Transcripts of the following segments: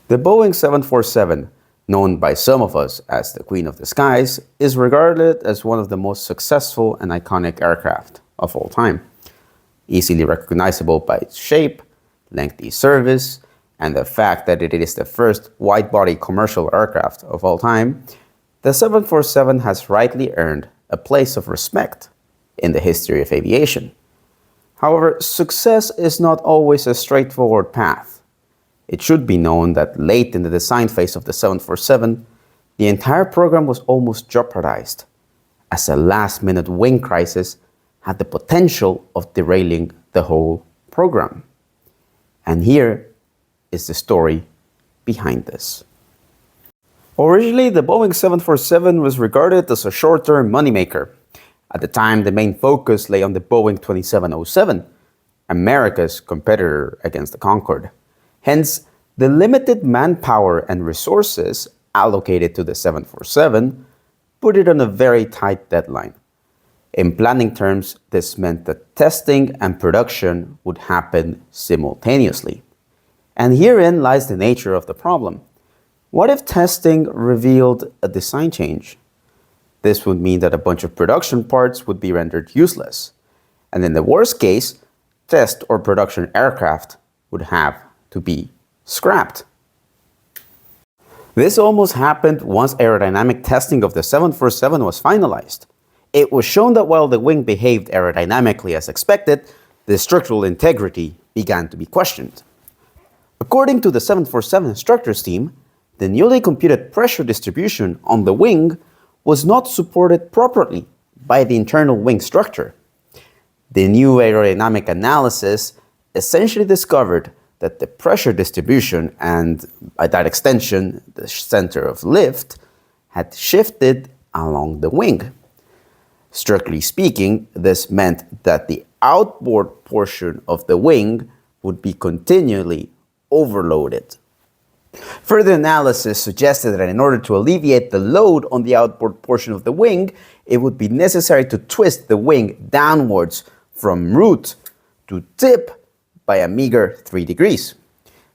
The Boeing 747, known by some of us as the Queen of the Skies, is regarded as one of the most successful and iconic aircraft of all time. Easily recognizable by its shape, lengthy service, and the fact that it is the first wide-body commercial aircraft of all time, the 747 has rightly earned a place of respect in the history of aviation. However, success is not always a straightforward path. It should be known that late in the design phase of the 747, the entire program was almost jeopardized, as a last-minute wing crisis had the potential of derailing the whole program. And here is the story behind this. Originally, the Boeing 747 was regarded as a short-term moneymaker. At the time, the main focus lay on the Boeing 2707, America's competitor against the Concorde. Hence, the limited manpower and resources allocated to the 747 put it on a very tight deadline. In planning terms, this meant that testing and production would happen simultaneously. And herein lies the nature of the problem. What if testing revealed a design change? This would mean that a bunch of production parts would be rendered useless. And in the worst case, test or production aircraft would have to be scrapped. This almost happened once aerodynamic testing of the 747 was finalized. It was shown that while the wing behaved aerodynamically as expected, the structural integrity began to be questioned. According to the 747 instructors team, the newly computed pressure distribution on the wing was not supported properly by the internal wing structure. The new aerodynamic analysis essentially discovered that the pressure distribution and, by that extension, the center of lift had shifted along the wing. Strictly speaking, this meant that the outboard portion of the wing would be continually overloaded. Further analysis suggested that in order to alleviate the load on the outboard portion of the wing, it would be necessary to twist the wing downwards from root to tip by a meager 3 degrees.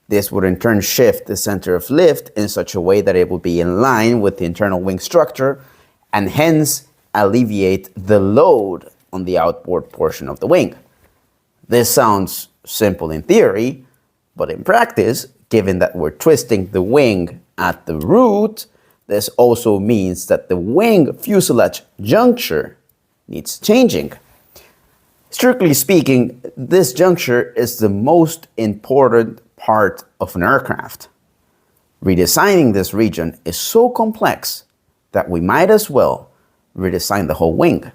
This would in turn shift the center of lift in such a way that it would be in line with the internal wing structure and hence alleviate the load on the outboard portion of the wing. This sounds simple in theory, but in practice, given that we're twisting the wing at the root, this also means that the wing fuselage juncture needs changing. Strictly speaking, this juncture is the most important part of an aircraft. Redesigning this region is so complex that we might as well redesign the whole wing.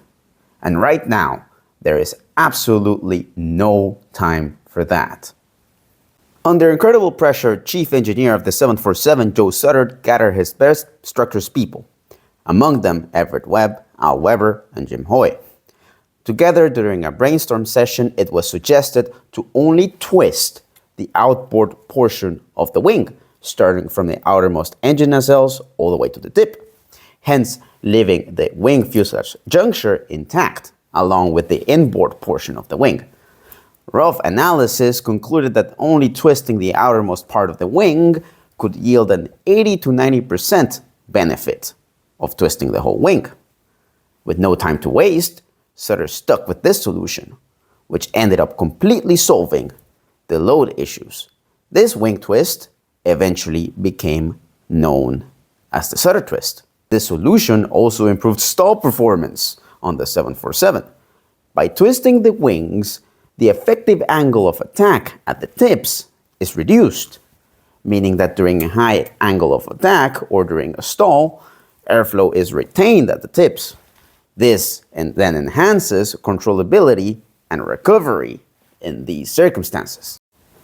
And right now, there is absolutely no time for that. Under incredible pressure, Chief Engineer of the 747, Joe Sutter, gathered his best structures people. Among them, Everett Webb, Al Weber, and Jim Hoy. Together, during a brainstorm session, it was suggested to only twist the outboard portion of the wing, starting from the outermost engine nacelles all the way to the tip, hence leaving the wing fuselage juncture intact, along with the inboard portion of the wing. Rough analysis concluded that only twisting the outermost part of the wing could yield an 80 to 90% benefit of twisting the whole wing. With no time to waste, Sutter stuck with this solution, which ended up completely solving the load issues. This wing twist eventually became known as the Sutter Twist. This solution also improved stall performance on the 747. By twisting the wings, the effective angle of attack at the tips is reduced, meaning that during a high angle of attack or during a stall, airflow is retained at the tips. This then enhances controllability and recovery in these circumstances.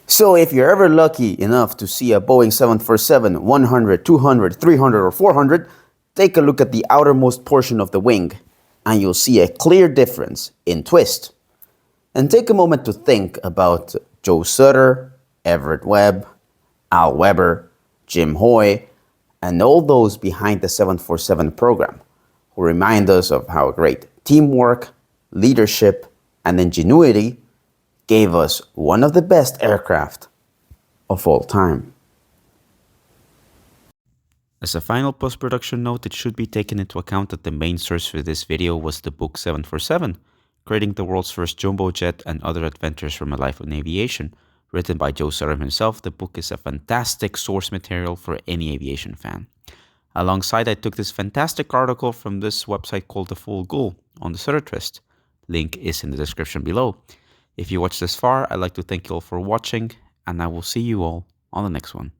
So if you're ever lucky enough to see a Boeing 747 100, 200, 300, or 400, take a look at the outermost portion of the wing, and you'll see a clear difference in twist. And take a moment to think about Joe Sutter, Everett Webb, Al Weber, Jim Hoy, and all those behind the 747 program, who remind us of how great teamwork, leadership, and ingenuity gave us one of the best aircraft of all time. As a final post-production note, it should be taken into account that the main source for this video was the book 747, Creating the World's First Jumbo Jet and Other Adventures from a Life in Aviation. Written by Joe Sutter himself, the book is a fantastic source material for any aviation fan. Alongside, I took this fantastic article from this website called The Full Goal on the Sutter Twist. Link is in the description below. If you watched this far, I'd like to thank you all for watching, and I will see you all on the next one.